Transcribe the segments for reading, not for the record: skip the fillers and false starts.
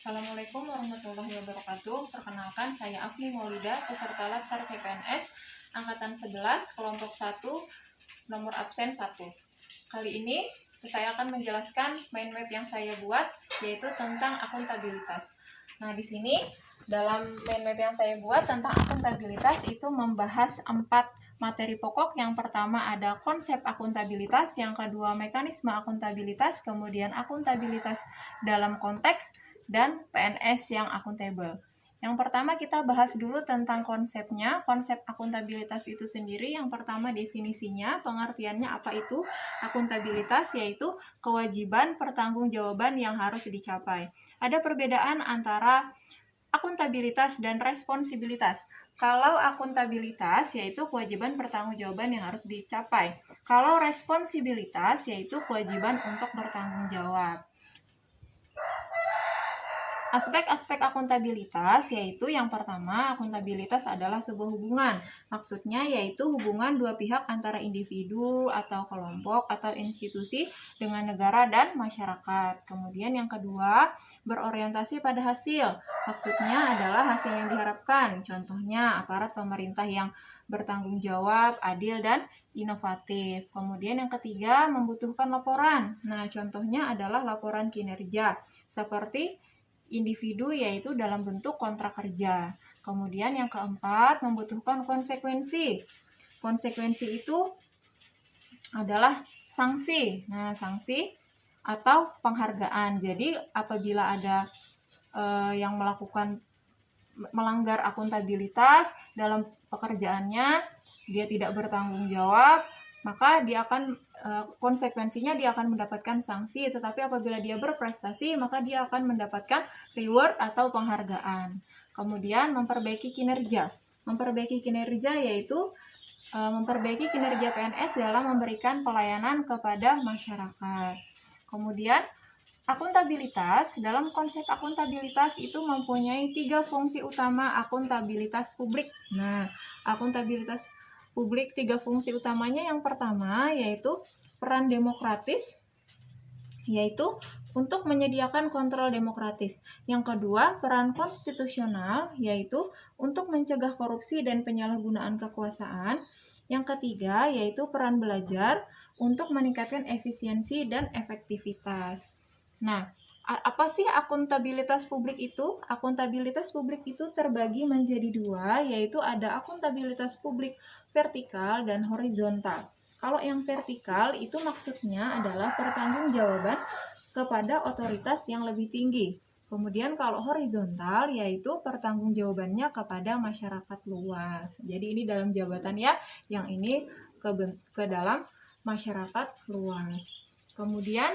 Assalamualaikum warahmatullahi wabarakatuh. Perkenalkan, saya Afni Maulida, peserta Latsar CPNS Angkatan 11, kelompok 1, nomor absen 1. Kali ini saya akan menjelaskan mind map yang saya buat, yaitu tentang akuntabilitas. Nah, di sini dalam mind map yang saya buat tentang akuntabilitas itu membahas 4 materi pokok. Yang pertama ada konsep akuntabilitas, yang kedua mekanisme akuntabilitas, kemudian akuntabilitas dalam konteks, dan PNS yang akuntabel. Yang pertama kita bahas dulu tentang konsepnya. Konsep akuntabilitas itu sendiri, yang pertama definisinya, pengertiannya apa itu akuntabilitas, yaitu kewajiban pertanggungjawaban yang harus dicapai. Ada perbedaan antara akuntabilitas dan responsibilitas. Kalau akuntabilitas yaitu kewajiban pertanggungjawaban yang harus dicapai. Kalau responsibilitas yaitu kewajiban untuk bertanggung jawab. Aspek-aspek akuntabilitas yaitu yang pertama, akuntabilitas adalah sebuah hubungan. Maksudnya yaitu hubungan dua pihak antara individu atau kelompok atau institusi dengan negara dan masyarakat. Kemudian yang kedua, berorientasi pada hasil. Maksudnya adalah hasil yang diharapkan. Contohnya aparat pemerintah yang bertanggung jawab, adil, dan inovatif. Kemudian yang ketiga, membutuhkan laporan. Nah, contohnya adalah laporan kinerja seperti individu yaitu dalam bentuk kontrak kerja. Kemudian yang keempat, membutuhkan konsekuensi. Konsekuensi itu adalah sanksi. Nah, sanksi atau penghargaan. Jadi apabila ada yang melanggar akuntabilitas dalam pekerjaannya, dia tidak bertanggung jawab, maka dia akan konsekuensinya dia akan mendapatkan sanksi. Tetapi apabila dia berprestasi, maka dia akan mendapatkan reward atau penghargaan. Kemudian memperbaiki kinerja. Memperbaiki kinerja yaitu memperbaiki kinerja PNS dalam memberikan pelayanan kepada masyarakat. Kemudian akuntabilitas, dalam konsep akuntabilitas itu mempunyai 3 fungsi utama akuntabilitas publik. Nah, akuntabilitas publik 3 fungsi utamanya, yang pertama yaitu peran demokratis, yaitu untuk menyediakan kontrol demokratis. Yang kedua, peran konstitusional, yaitu untuk mencegah korupsi dan penyalahgunaan kekuasaan. Yang ketiga, yaitu peran belajar untuk meningkatkan efisiensi dan efektivitas. Nah, apa sih akuntabilitas publik itu? Akuntabilitas publik itu terbagi menjadi 2, yaitu ada akuntabilitas publik vertikal dan horizontal. Kalau yang vertikal itu maksudnya adalah pertanggungjawaban kepada otoritas yang lebih tinggi. Kemudian kalau horizontal yaitu pertanggungjawabannya kepada masyarakat luas. Jadi ini dalam jabatan ya, yang ini ke dalam masyarakat luas. Kemudian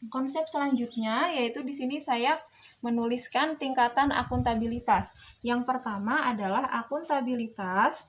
konsep selanjutnya yaitu di sini saya menuliskan tingkatan akuntabilitas. Yang pertama adalah akuntabilitas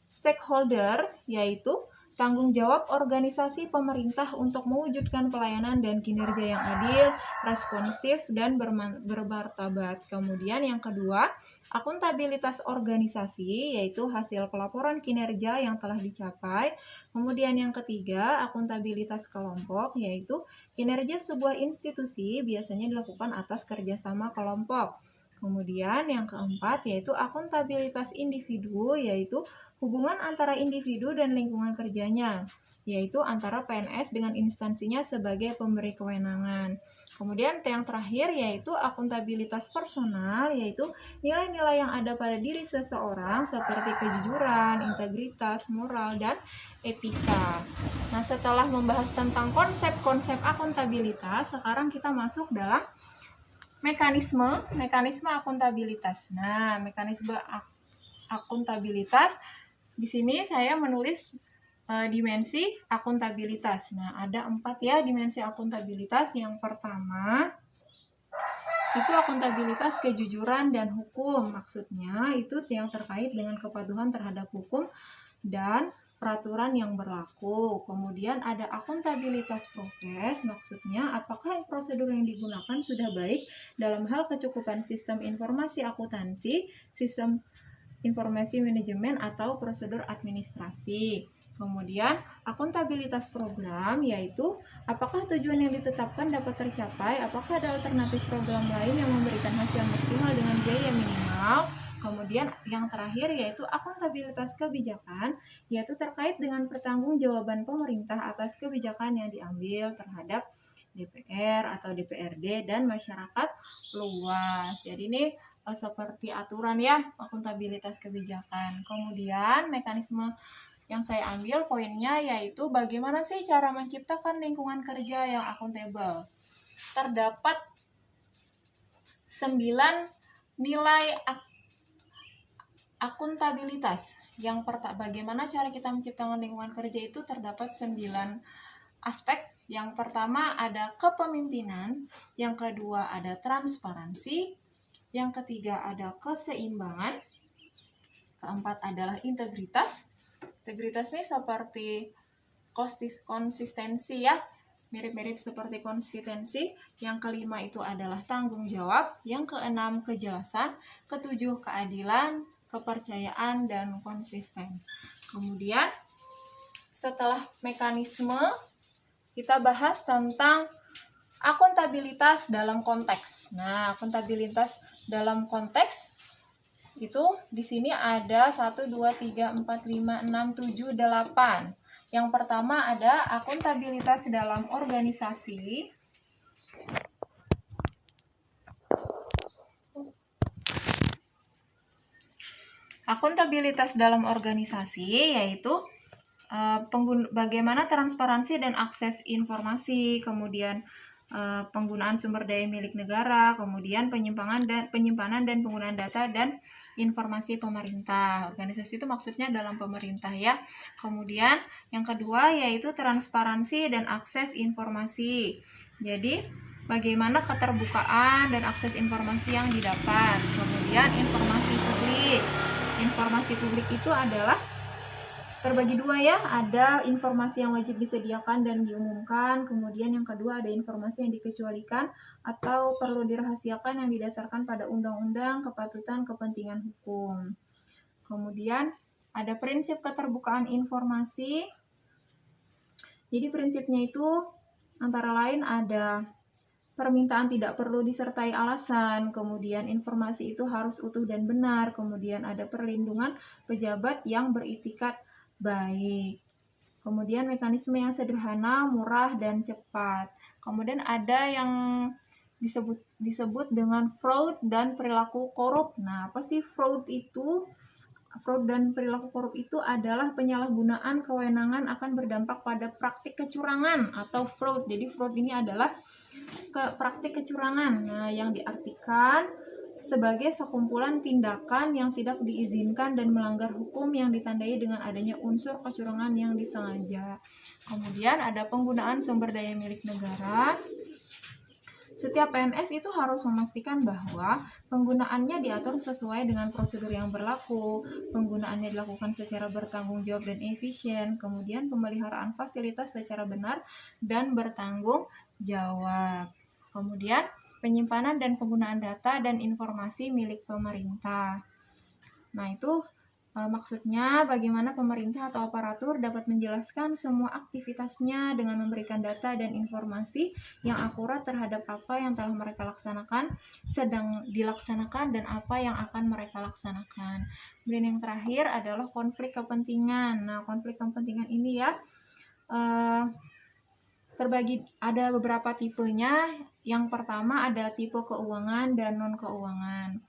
stakeholder, yaitu tanggung jawab organisasi pemerintah untuk mewujudkan pelayanan dan kinerja yang adil, responsif, dan bermartabat. Kemudian yang kedua, akuntabilitas organisasi, yaitu hasil pelaporan kinerja yang telah dicapai. Kemudian yang ketiga, akuntabilitas kelompok, yaitu kinerja sebuah institusi biasanya dilakukan atas kerjasama kelompok. Kemudian yang keempat yaitu akuntabilitas individu, yaitu hubungan antara individu dan lingkungan kerjanya, yaitu antara PNS dengan instansinya sebagai pemberi kewenangan. Kemudian yang terakhir yaitu akuntabilitas personal, yaitu nilai-nilai yang ada pada diri seseorang seperti kejujuran, integritas, moral, dan etika. Nah, setelah membahas tentang konsep-konsep akuntabilitas, sekarang kita masuk dalam mekanisme akuntabilitas. Nah, mekanisme akuntabilitas di sini saya menulis dimensi akuntabilitas. Nah, ada 4 ya dimensi akuntabilitas. Yang pertama itu akuntabilitas kejujuran dan hukum. Maksudnya itu yang terkait dengan kepatuhan terhadap hukum dan peraturan yang berlaku. Kemudian ada akuntabilitas proses, maksudnya apakah prosedur yang digunakan sudah baik dalam hal kecukupan sistem informasi akuntansi, sistem informasi manajemen, atau prosedur administrasi. Kemudian akuntabilitas program yaitu apakah tujuan yang ditetapkan dapat tercapai, apakah ada alternatif program lain yang memberikan hasil maksimal dengan biaya minimal. Kemudian yang terakhir yaitu akuntabilitas kebijakan, yaitu terkait dengan pertanggungjawaban pemerintah atas kebijakan yang diambil terhadap DPR atau DPRD dan masyarakat luas. Jadi ini seperti aturan ya, akuntabilitas kebijakan. Kemudian mekanisme yang saya ambil poinnya yaitu bagaimana sih cara menciptakan lingkungan kerja yang akuntabel. Terdapat 9 nilai akuntabilitas. Yang pertama, bagaimana cara kita menciptakan lingkungan kerja itu terdapat 9 aspek. Yang pertama ada kepemimpinan, yang kedua ada transparansi, yang ketiga ada keseimbangan, keempat adalah integritas. Integritas ini seperti konsistensi ya, mirip-mirip seperti konsistensi. Yang kelima itu adalah tanggung jawab, yang keenam kejelasan, ketujuh keadilan, kepercayaan, dan konsisten. Kemudian setelah mekanisme, kita bahas tentang akuntabilitas dalam konteks. Nah, akuntabilitas dalam konteks itu di sini ada 1, 2, 3, 4, 5, 6, 7, 8. Yang pertama ada akuntabilitas dalam organisasi. Akuntabilitas dalam organisasi yaitu bagaimana transparansi dan akses informasi, kemudian penggunaan sumber daya milik negara, kemudian penyimpanan dan penggunaan data dan informasi pemerintah. Organisasi itu maksudnya dalam pemerintah ya. Kemudian yang kedua yaitu transparansi dan akses informasi. Jadi bagaimana keterbukaan dan akses informasi yang didapat. Kemudian informasi publik. Informasi publik itu adalah terbagi dua ya, ada informasi yang wajib disediakan dan diumumkan, kemudian yang kedua ada informasi yang dikecualikan atau perlu dirahasiakan yang didasarkan pada undang-undang, kepatutan, kepentingan hukum. Kemudian ada prinsip keterbukaan informasi. Jadi prinsipnya itu antara lain ada permintaan tidak perlu disertai alasan, kemudian informasi itu harus utuh dan benar, kemudian ada perlindungan pejabat yang beritikat baik. Kemudian mekanisme yang sederhana, murah, dan cepat. Kemudian ada yang disebut dengan fraud dan perilaku korup. Nah, apa sih fraud itu? Fraud dan perilaku korup itu adalah penyalahgunaan kewenangan akan berdampak pada praktik kecurangan atau fraud. Jadi fraud ini adalah praktik kecurangan. Nah, yang diartikan sebagai sekumpulan tindakan yang tidak diizinkan dan melanggar hukum yang ditandai dengan adanya unsur kecurangan yang disengaja. Kemudian ada penggunaan sumber daya milik negara. Setiap PNS itu harus memastikan bahwa penggunaannya diatur sesuai dengan prosedur yang berlaku, penggunaannya dilakukan secara bertanggung jawab dan efisien, kemudian pemeliharaan fasilitas secara benar dan bertanggung jawab. Kemudian penyimpanan dan penggunaan data dan informasi milik pemerintah. Nah, itu maksudnya bagaimana pemerintah atau aparatur dapat menjelaskan semua aktivitasnya dengan memberikan data dan informasi yang akurat terhadap apa yang telah mereka laksanakan, sedang dilaksanakan, dan apa yang akan mereka laksanakan. Kemudian yang terakhir adalah konflik kepentingan. Nah, konflik kepentingan ini ya terbagi ada beberapa tipenya. Yang pertama ada tipe keuangan dan non-keuangan.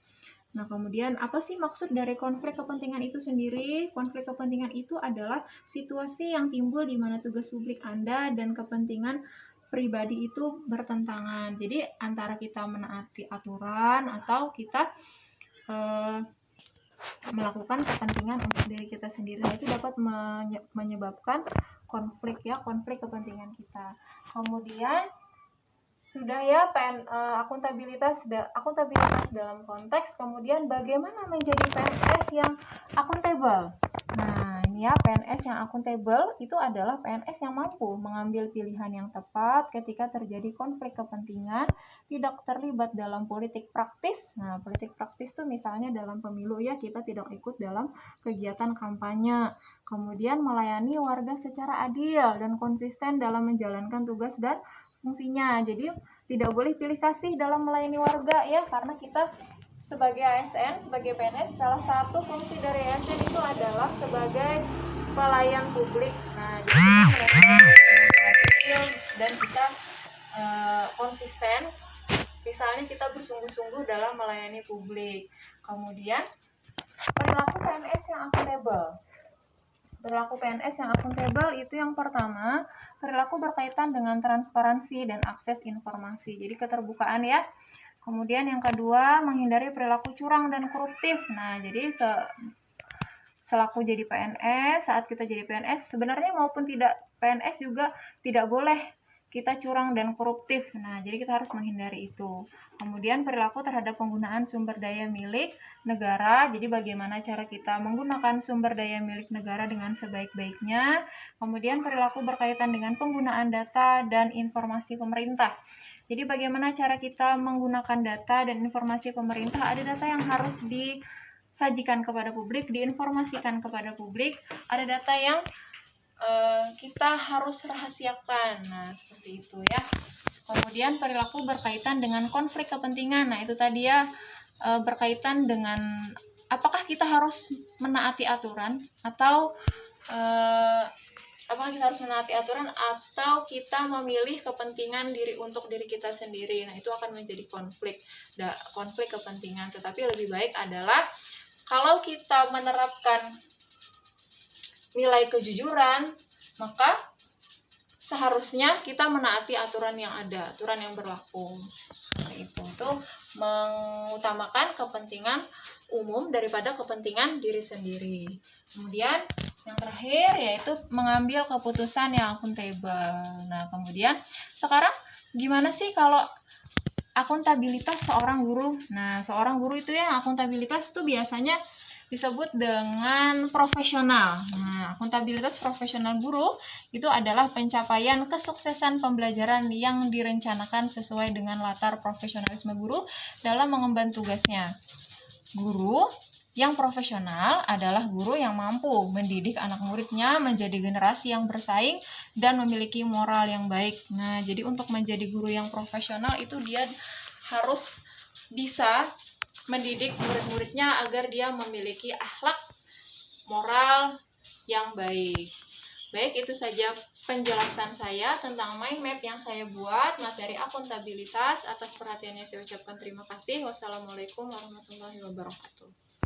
Nah, kemudian apa sih maksud dari konflik kepentingan itu sendiri? Konflik kepentingan itu adalah situasi yang timbul di mana tugas publik Anda dan kepentingan pribadi itu bertentangan. Jadi antara kita menaati aturan atau kita melakukan kepentingan untuk diri kita sendiri. Nah, itu dapat menyebabkan konflik kepentingan kita. Kemudian sudah ya akuntabilitas dalam konteks. Kemudian bagaimana menjadi PNS yang akuntabel? Nah, ini ya, PNS yang akuntabel itu adalah PNS yang mampu mengambil pilihan yang tepat ketika terjadi konflik kepentingan, tidak terlibat dalam politik praktis. Nah, politik praktis tuh misalnya dalam pemilu ya, kita tidak ikut dalam kegiatan kampanye. Kemudian melayani warga secara adil dan konsisten dalam menjalankan tugas dan fungsinya. Jadi tidak boleh pilih kasih dalam melayani warga ya, karena kita sebagai ASN, sebagai PNS, salah satu fungsi dari ASN itu adalah sebagai pelayan publik. Nah, jadi kita adil dan kita konsisten. Misalnya kita bersungguh-sungguh dalam melayani publik. Kemudian perilaku PNS yang akuntabel. Perilaku PNS yang akuntabel itu yang pertama, perilaku berkaitan dengan transparansi dan akses informasi. Jadi keterbukaan ya. Kemudian yang kedua, menghindari perilaku curang dan koruptif. Nah, jadi selaku jadi PNS, saat kita jadi PNS, sebenarnya maupun tidak PNS juga tidak boleh kita curang dan koruptif. Nah, jadi kita harus menghindari itu. Kemudian perilaku terhadap penggunaan sumber daya milik negara. Jadi bagaimana cara kita menggunakan sumber daya milik negara dengan sebaik-baiknya. Kemudian perilaku berkaitan dengan penggunaan data dan informasi pemerintah. Jadi bagaimana cara kita menggunakan data dan informasi pemerintah. Ada data yang harus disajikan kepada publik, diinformasikan kepada publik. Ada data yang kita harus rahasiakan. Nah, seperti itu ya. Kemudian perilaku berkaitan dengan konflik kepentingan. Nah, itu tadi ya, berkaitan dengan apakah kita harus menaati aturan atau apakah kita harus menaati aturan atau kita memilih kepentingan untuk diri kita sendiri. Nah, itu akan menjadi konflik kepentingan. Tetapi lebih baik adalah kalau kita menerapkan nilai kejujuran, maka seharusnya kita menaati aturan yang ada, aturan yang berlaku. Nah, itu mengutamakan kepentingan umum daripada kepentingan diri sendiri. Kemudian yang terakhir yaitu mengambil keputusan yang akuntabel. Nah, kemudian sekarang gimana sih kalau akuntabilitas seorang guru? Nah, seorang guru itu yang akuntabilitas itu biasanya disebut dengan profesional. Nah, akuntabilitas profesional guru itu adalah pencapaian kesuksesan pembelajaran yang direncanakan sesuai dengan latar profesionalisme guru dalam mengemban tugasnya. Guru yang profesional adalah guru yang mampu mendidik anak muridnya menjadi generasi yang bersaing dan memiliki moral yang baik. Nah, jadi untuk menjadi guru yang profesional itu dia harus bisa mendidik murid-muridnya agar dia memiliki akhlak moral yang baik. Baik, itu saja penjelasan saya tentang mind map yang saya buat materi akuntabilitas. Atas perhatiannya saya ucapkan terima kasih. Wassalamualaikum warahmatullahi wabarakatuh.